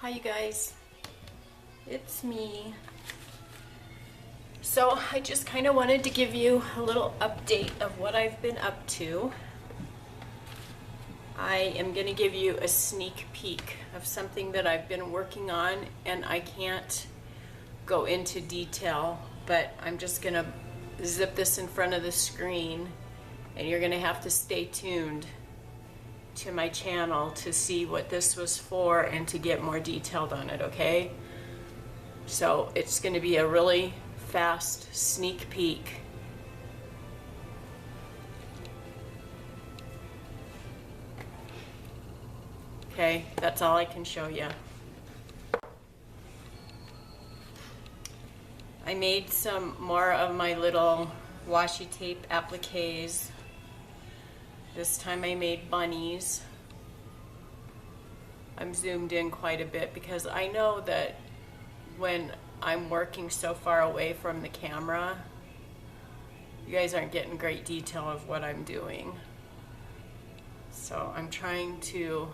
Hi you guys, it's me. So I just kind of wanted to give you a little update of what I've been up to. I am going to give you a sneak peek of something that I've been working on, and I can't go into detail, but I'm just going to zip this in front of the screen, and you're going to have to stay tuned to my channel to see what this was for and to get more detailed on it, okay? So it's going to be a really fast sneak peek. Okay, that's all I can show you. I made some more of my little washi tape appliques. This time I made bunnies. I'm zoomed in quite a bit because I know that when I'm working so far away from the camera, you guys aren't getting great detail of what I'm doing. So I'm trying to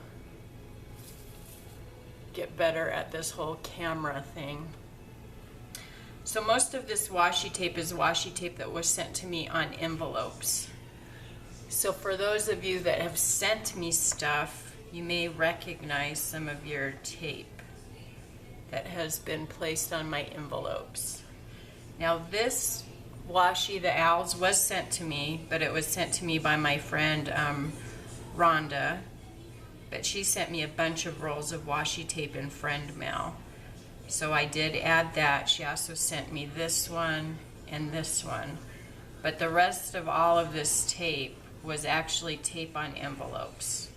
get better at this whole camera thing. So most of this washi tape is washi tape that was sent to me on envelopes. So for those of you that have sent me stuff, you may recognize some of your tape that has been placed on my envelopes. Now this washi, the owls, was sent to me, but it was sent to me by my friend Rhonda. But she sent me a bunch of rolls of washi tape in friend mail. So I did add that. She also sent me this one and this one. But the rest of all of this tape was actually tape on envelopes.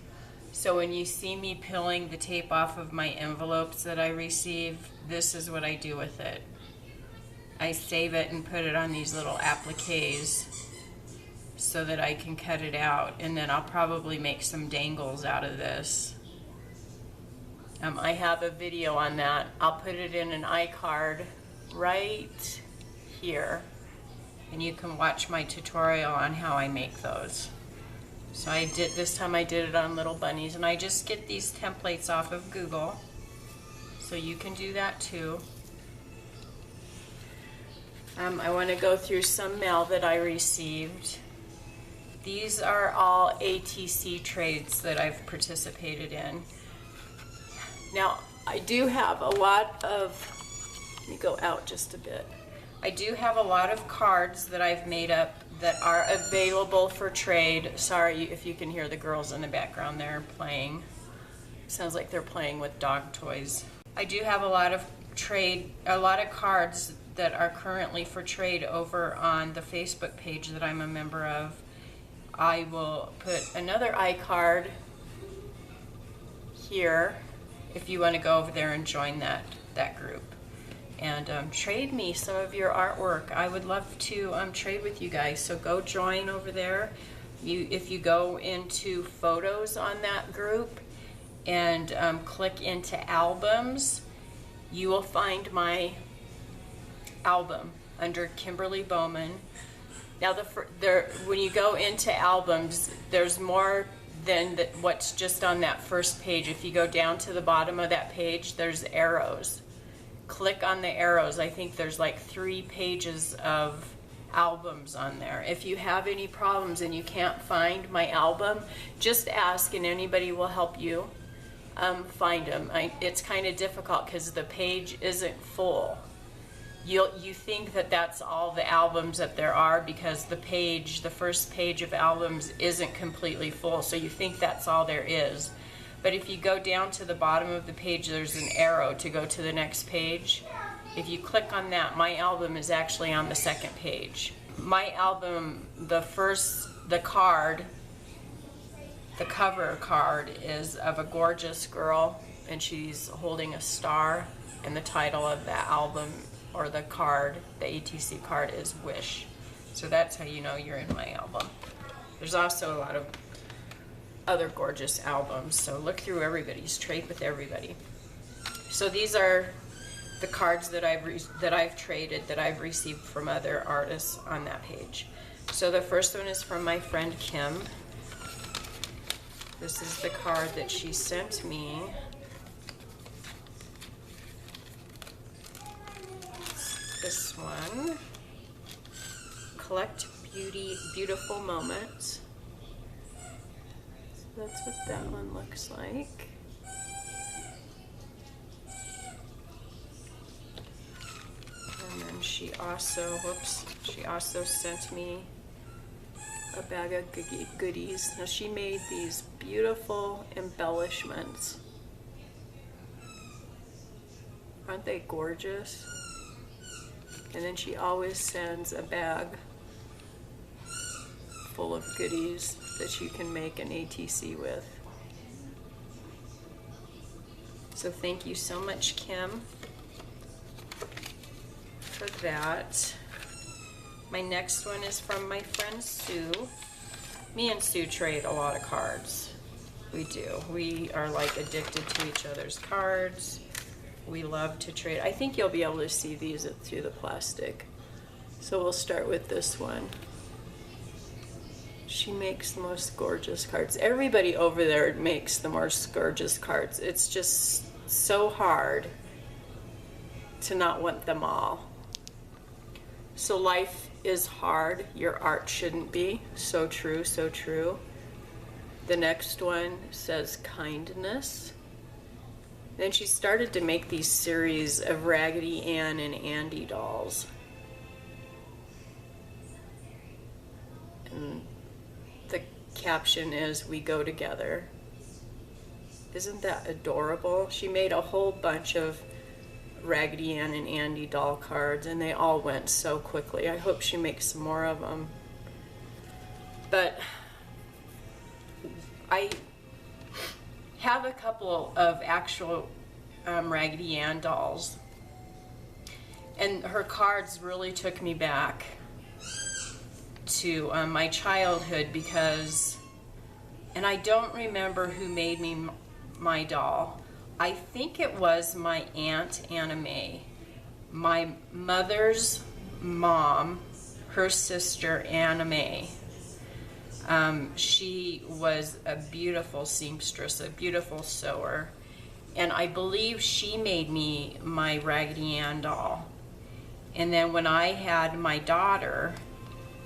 So when you see me peeling the tape off of my envelopes that I receive, this is what I do with it. I save it and put it on these little appliques so that I can cut it out, and then I'll probably make some dangles out of this. I have a video on that. I'll put it in an iCard right here, and you can watch my tutorial on how I make those. So this time I did it on little bunnies, and I just get these templates off of Google, so you can do that too. I want to go through some mail that I received. These are all ATC trades that I've participated in. Now, I do have a lot of, let me go out just a bit. I do have a lot of cards that I've made up that are available for trade. Sorry if you can hear the girls in the background there playing. Sounds like they're playing with dog toys. I do have a lot of cards that are currently for trade over on the Facebook page that I'm a member of. I will put another iCard here if you want to go over there and join that group. And trade me some of your artwork. I would love to trade with you guys, so go join over there. If you go into photos on that group and click into albums, you will find my album under Kimberly Bowman. Now when you go into albums, there's more than what's just on that first page. If you go down to the bottom of that page, there's arrows. Click on the arrows. I think there's like 3 pages of albums on there. If you have any problems and you can't find my album, just ask and anybody will help you find them. It's kind of difficult because the page isn't full. You think that that's all the albums that there are because the first page of albums isn't completely full, so you think that's all there is. But if you go down to the bottom of the page, there's an arrow to go to the next page. If you click on that, my album is actually on the second page. My album, the cover card is of a gorgeous girl, and she's holding a star, and the title of that album, or the card, the ATC card, is Wish. So that's how you know you're in my album. There's also a lot of other gorgeous albums, so look through everybody's, trade with everybody. So these are the cards that I've traded, that I've received from other artists on that page. So the first one is from my friend Kim. This is the card that she sent me. this one. Collect Beautiful Moments. So that's what that one looks like. And then she also sent me a bag of goodies. Now she made these beautiful embellishments. Aren't they gorgeous? And then she always sends a bag full of goodies that you can make an ATC with. So thank you so much, Kim, for that. My next one is from my friend Sue. Me and Sue trade a lot of cards. We do. We are like addicted to each other's cards. We love to trade. I think you'll be able to see these through the plastic. So we'll start with this one. She makes the most gorgeous cards. Everybody over there makes the most gorgeous cards. It's just so hard to not want them all. So life is hard. Your art shouldn't be. So true, so true. The next one says kindness. Then she started to make these series of Raggedy Ann and Andy dolls. And the caption is, "We go together." Isn't that adorable? She made a whole bunch of Raggedy Ann and Andy doll cards, and they all went so quickly. I hope she makes some more of them. But I have a couple of actual Raggedy Ann dolls, and her cards really took me back to my childhood because, and I don't remember who made me my doll. I think it was my Aunt Anna Mae. My mother's mom, her sister Anna Mae. She was a beautiful seamstress, a beautiful sewer, and I believe she made me my Raggedy Ann doll. And then when I had my daughter,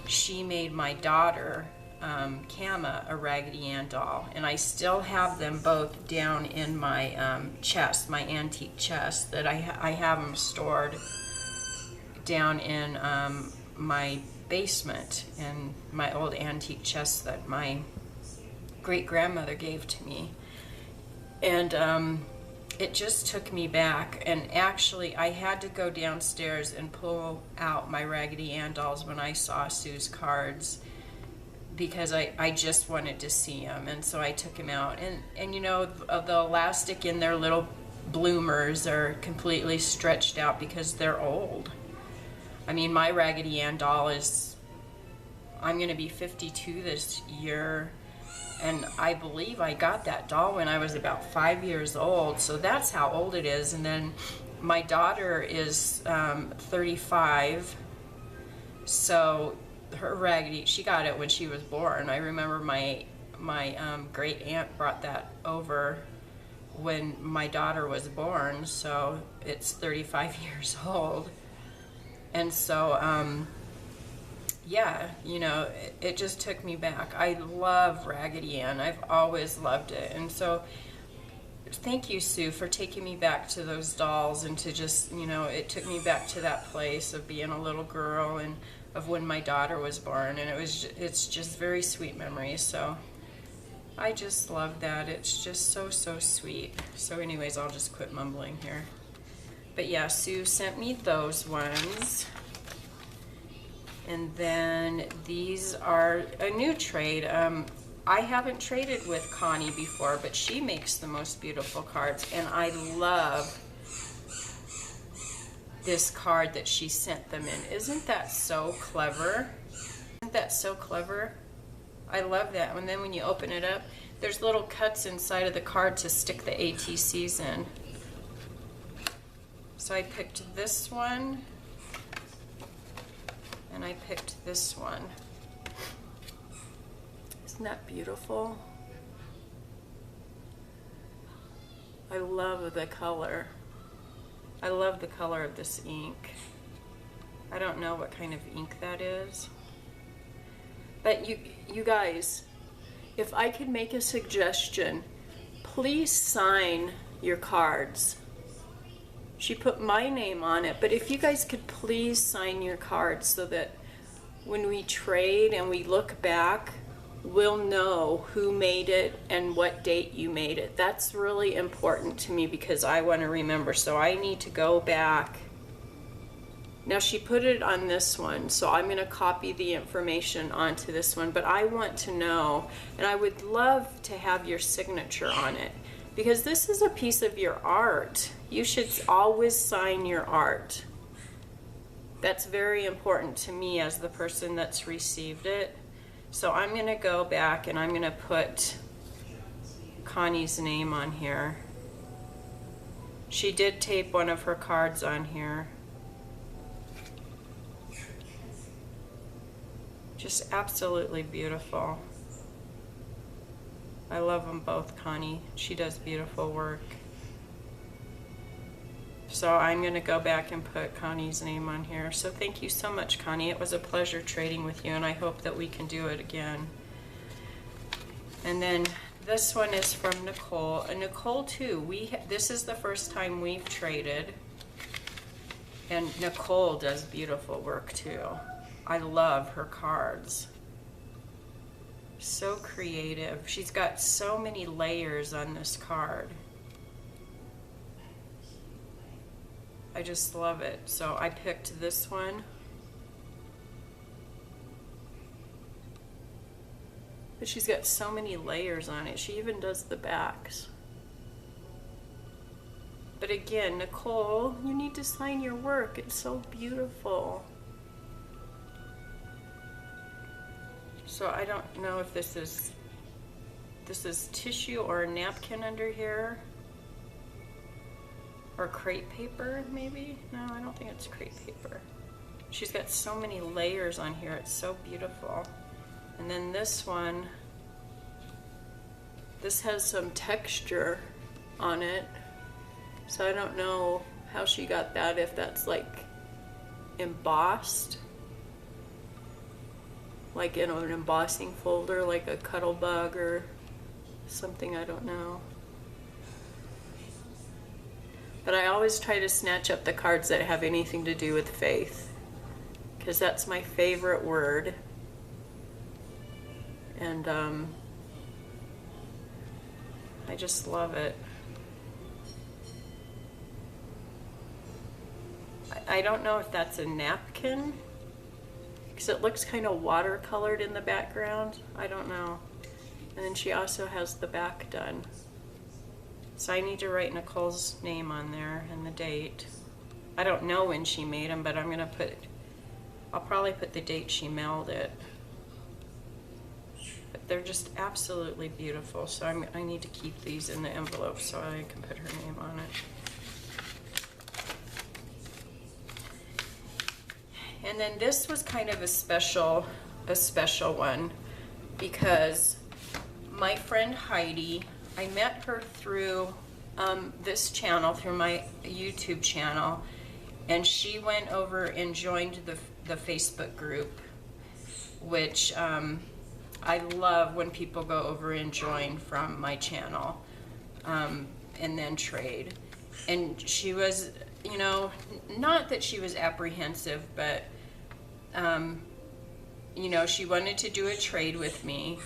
she made my daughter, Kama, a Raggedy Ann doll, and I still have them both down in my chest, my antique chest, that I have them stored down in my basement in my old antique chest that my great-grandmother gave to me. And it just took me back, and actually I had to go downstairs and pull out my Raggedy Ann dolls when I saw Sue's cards, because I just wanted to see them, and so I took them out. And you know, the elastic in their little bloomers are completely stretched out because they're old. I mean, my Raggedy Ann doll is, I'm going to be 52 this year, and I believe I got that doll when I was about 5 years old, so that's how old it is. And then my daughter is 35, so her Raggedy, she got it when she was born. I remember my great aunt brought that over when my daughter was born, so it's 35 years old. And so, yeah, you know, it just took me back. I love Raggedy Ann. I've always loved it. And so thank you, Sue, for taking me back to those dolls, and to just, you know, it took me back to that place of being a little girl and of when my daughter was born, and it's just very sweet memories. So I just love that. It's just so, so sweet. So anyways, I'll just quit mumbling here. But yeah, Sue sent me those ones. And then these are a new trade. I haven't traded with Connie before, but she makes the most beautiful cards, and I love this card that she sent them in. Isn't that so clever? Isn't that so clever? I love that. And then when you open it up, there's little cuts inside of the card to stick the ATCs in. So I picked this one, and I picked this one. Isn't that beautiful? I love the color. I love the color of this ink. I don't know what kind of ink that is. But you guys, if I could make a suggestion, please sign your cards. She put my name on it, but if you guys could please sign your cards so that when we trade and we look back, we'll know who made it and what date you made it. That's really important to me because I want to remember. So I need to go back. Now she put it on this one, so I'm going to copy the information onto this one, but I want to know, and I would love to have your signature on it because this is a piece of your art. You should always sign your art. That's very important to me as the person that's received it. So I'm going to go back and I'm going to put Connie's name on here. She did tape one of her cards on here. Just absolutely beautiful. I love them both, Connie. She does beautiful work. So I'm going to go back and put Connie's name on here. So thank you so much, Connie. It was a pleasure trading with you, and I hope that we can do it again. And then this one is from Nicole. And Nicole, too, this is the first time we've traded. And Nicole does beautiful work, too. I love her cards. So creative. She's got so many layers on this card. I just love it. So I picked this one. But she's got so many layers on it. She even does the backs. But again, Nicole, you need to sign your work. It's so beautiful. So I don't know if this is tissue or a napkin under here. Or crepe paper, maybe? No, I don't think it's crepe paper. She's got so many layers on here. It's so beautiful. And then this one, this has some texture on it. So I don't know how she got that, if that's like embossed. Like in an embossing folder, like a Cuttlebug or something, I don't know. But I always try to snatch up the cards that have anything to do with faith, because that's my favorite word. And I just love it. I don't know if that's a napkin, because it looks kind of watercolored in the background. I don't know. And then she also has the back done. So I need to write Nicole's name on there and the date. I don't know when she made them, but I'll probably put the date she mailed it. But they're just absolutely beautiful. So I need to keep these in the envelope so I can put her name on it. And then this was kind of a special one, because my friend Heidi, I met her through this channel, through my YouTube channel, and she went over and joined the Facebook group, which I love when people go over and join from my channel and then trade. And she was, you know, not that she was apprehensive, but you know, she wanted to do a trade with me,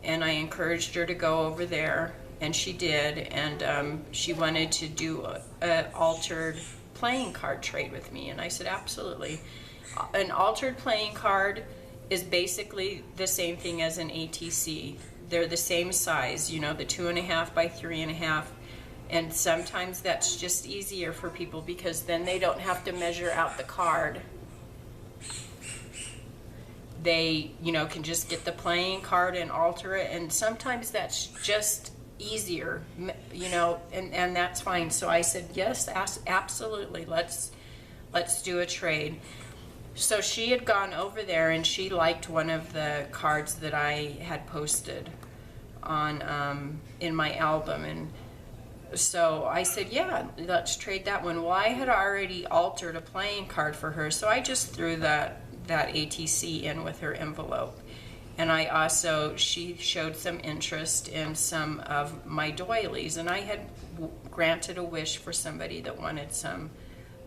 and I encouraged her to go over there, and she did. And she wanted to do an altered playing card trade with me, and I said absolutely. An altered playing card is basically the same thing as an ATC. They're the same size, you know, the 2.5 by 3.5. And sometimes that's just easier for people, because then they don't have to measure out the card. They, you know, can just get the playing card and alter it, and sometimes that's just easier, you know, and that's fine. So I said, yes, absolutely, let's do a trade. So she had gone over there, and she liked one of the cards that I had posted on in my album, and so I said, yeah, let's trade that one. Well, I had already altered a playing card for her, so I just threw that ATC in with her envelope. And I also, she showed some interest in some of my doilies, and I had granted a wish for somebody that wanted some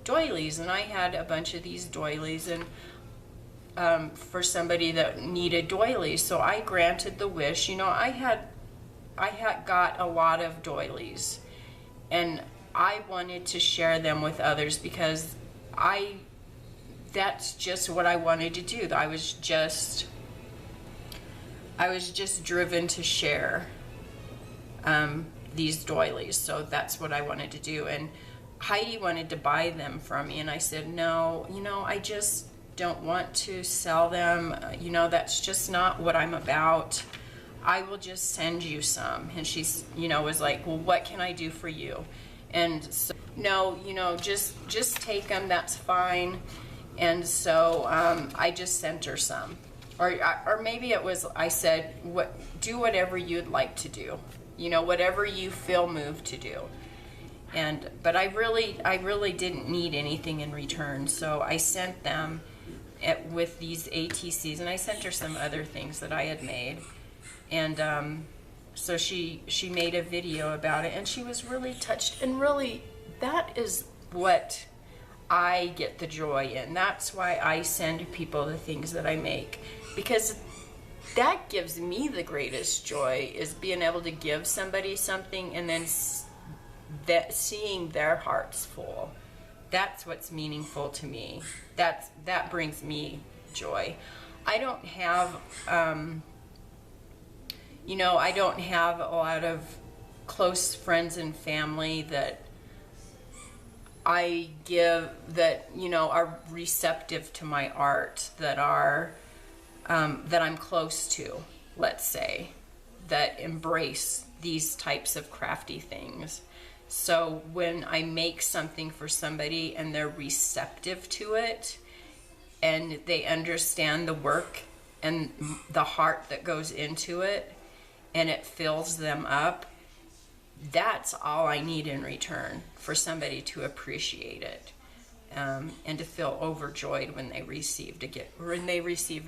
doilies, and I had a bunch of these doilies, and for somebody that needed doilies, so I granted the wish. You know, I had got a lot of doilies, and I wanted to share them with others because that's just what I wanted to do. I was just driven to share these doilies, so that's what I wanted to do. And Heidi wanted to buy them from me, and I said, no, you know, I just don't want to sell them. You know, that's just not what I'm about. I will just send you some. And she's, you know, was like, well, what can I do for you? And so, no, you know, just take them, that's fine. And so I just sent her some. Or maybe it was, I said, do whatever you'd like to do. You know, whatever you feel moved to do. But I really didn't need anything in return. So I sent them with these ATCs, and I sent her some other things that I had made. And so she made a video about it, and she was really touched. And really, that is what I get the joy in. That's why I send people the things that I make, because that gives me the greatest joy, is being able to give somebody something and then seeing their hearts full. That's what's meaningful to me. That brings me joy. I don't have you know, I don't have a lot of close friends and family that I give, that, you know, are receptive to my art, that are that I'm close to, let's say, that embrace these types of crafty things. So when I make something for somebody and they're receptive to it, and they understand the work and the heart that goes into it, and it fills them up, that's all I need in return, for somebody to appreciate it, and to feel overjoyed when they received a gift, when they receive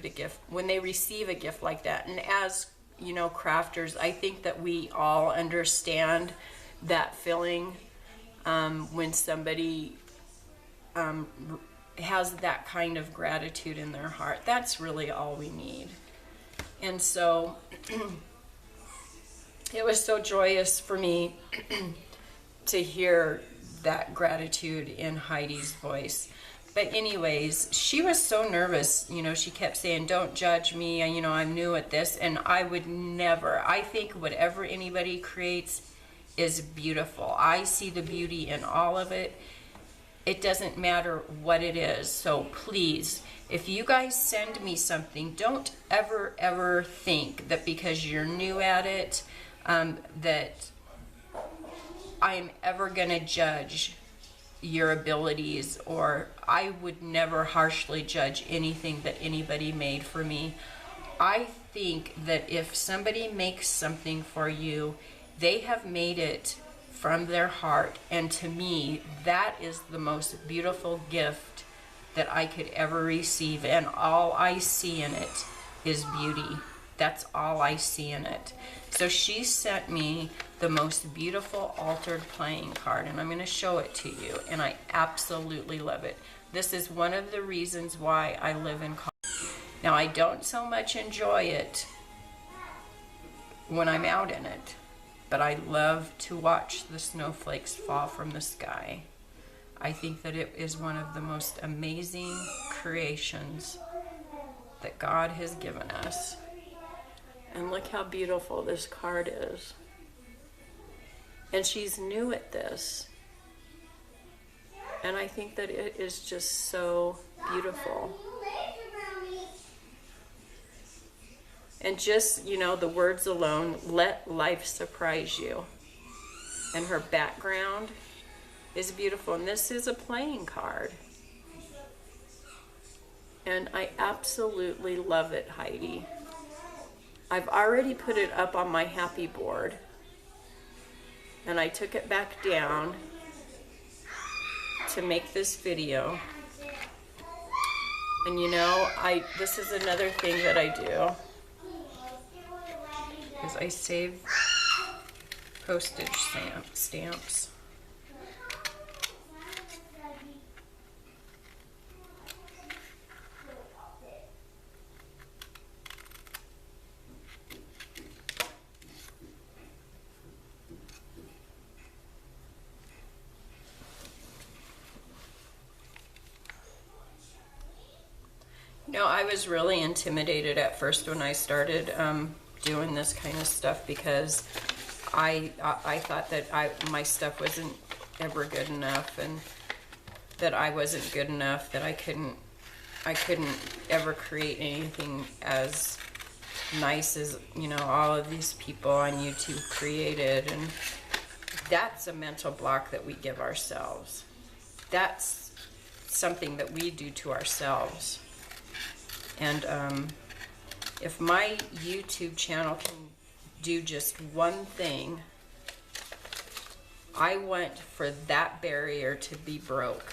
a gift like that. And as you know, crafters, I think that we all understand that feeling when somebody has that kind of gratitude in their heart. That's really all we need. And so it was so joyous for me to hear that gratitude in Heidi's voice. But anyways, she was so nervous. You know, she kept saying, don't judge me. You know, I'm new at this. And I would never. I think whatever anybody creates is beautiful. I see the beauty in all of it. It doesn't matter what it is. So please, if you guys send me something, don't ever think that because you're new at it, that I'm ever going to judge your abilities, or I would never harshly judge anything that anybody made for me. I think that if somebody makes something for you, they have made it from their heart, and to me, that is the most beautiful gift that I could ever receive, and all I see in it is beauty. That's all I see in it. So she sent me the most beautiful altered playing card, and I'm going to show it to you, and I absolutely love it. This is one of the reasons why I live in Colorado. Now, I don't so much enjoy it when I'm out in it, but I love to watch the snowflakes fall from the sky. I think that it is one of the most amazing creations that God has given us. And look how beautiful this card is. And she's new at this. And I think that it is just so beautiful. And just, you know, the words alone, let life surprise you. And her background is beautiful. And this is a playing card. And I absolutely love it, Heidi. I've already put it up on my happy board. and I took it back down to make this video. And you know, this is another thing that I do, is I save postage stamps. No, I was really intimidated at first when I started doing this kind of stuff, because I thought that my stuff wasn't ever good enough, and that I wasn't good enough, that I couldn't ever create anything as nice as, you know, all of these people on YouTube created. And that's a mental block that we give ourselves. That's something that we do to ourselves. And if my YouTube channel can do just one thing, I want for that barrier to be broke,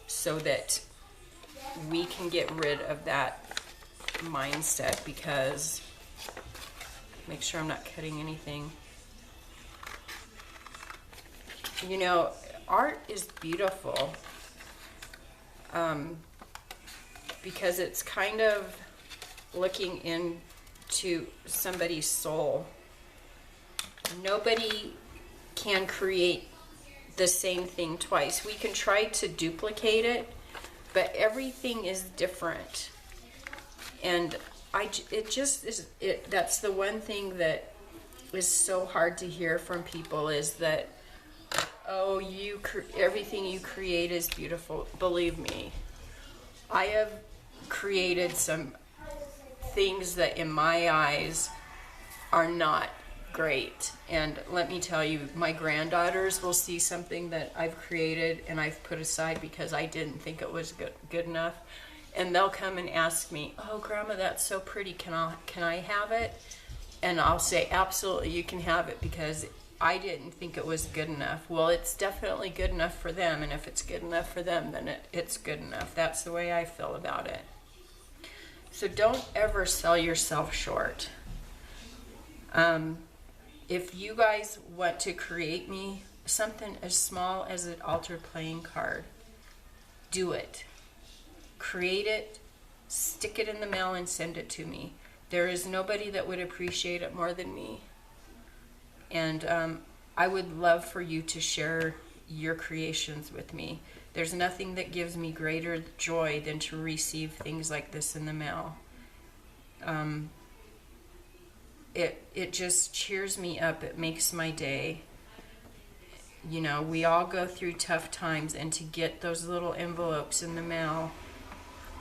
so that we can get rid of that mindset. Because, make sure I'm not cutting anything. You know, art is beautiful. Because it's kind of looking into somebody's soul. Nobody can create the same thing twice. We can try to duplicate it, but everything is different. And that's the one thing that is so hard to hear from people, is that, oh, everything you create is beautiful. Believe me, I have created some things that in my eyes are not great. And let me tell you, my granddaughters will see something that I've created and I've put aside because I didn't think it was good enough. And they'll come and ask me, oh, Grandma, that's so pretty. Can I have it? And I'll say, absolutely, you can have it, because I didn't think it was good enough. Well, it's definitely good enough for them, and if it's good enough for them, then it's good enough. That's the way I feel about it. So don't ever sell yourself short. If you guys want to create me something as small as an altar playing card, do it. Create it, stick it in the mail, and send it to me. There is nobody that would appreciate it more than me. And I would love for you to share your creations with me. There's nothing that gives me greater joy than to receive things like this in the mail. It just cheers me up. It makes my day. You know, we all go through tough times, and to get those little envelopes in the mail,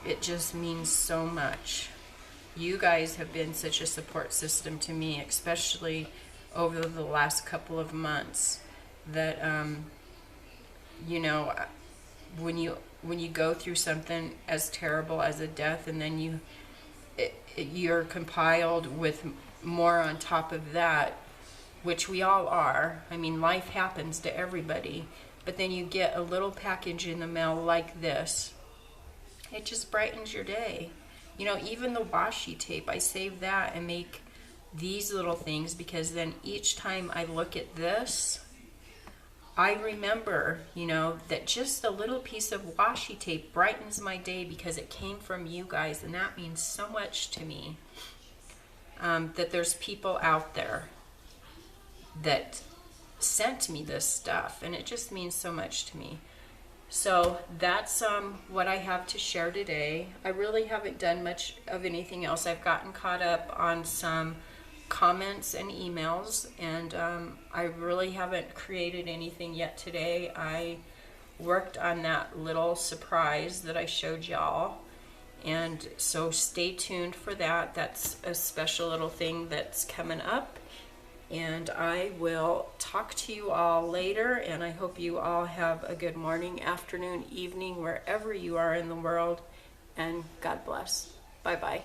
it just means so much. You guys have been such a support system to me, especially over the last couple of months, that you know, when you go through something as terrible as a death, and then you're compiled with more on top of that, which we all are. I mean, life happens to everybody, but then you get a little package in the mail like this. It just brightens your day. You know, even the washi tape, I save that and make these little things, because then each time I look at this, I remember, you know, that just a little piece of washi tape brightens my day because it came from you guys, and that means so much to me. That there's people out there that sent me this stuff, and it just means so much to me. So that's what I have to share today. I really haven't done much of anything else. I've gotten caught up on some comments and emails, and I really haven't created anything yet today. I worked on that little surprise that I showed y'all, and so stay tuned for that. That's a special little thing that's coming up, and I will talk to you all later, and I hope you all have a good morning, afternoon, evening, wherever you are in the world, and God bless. Bye-bye.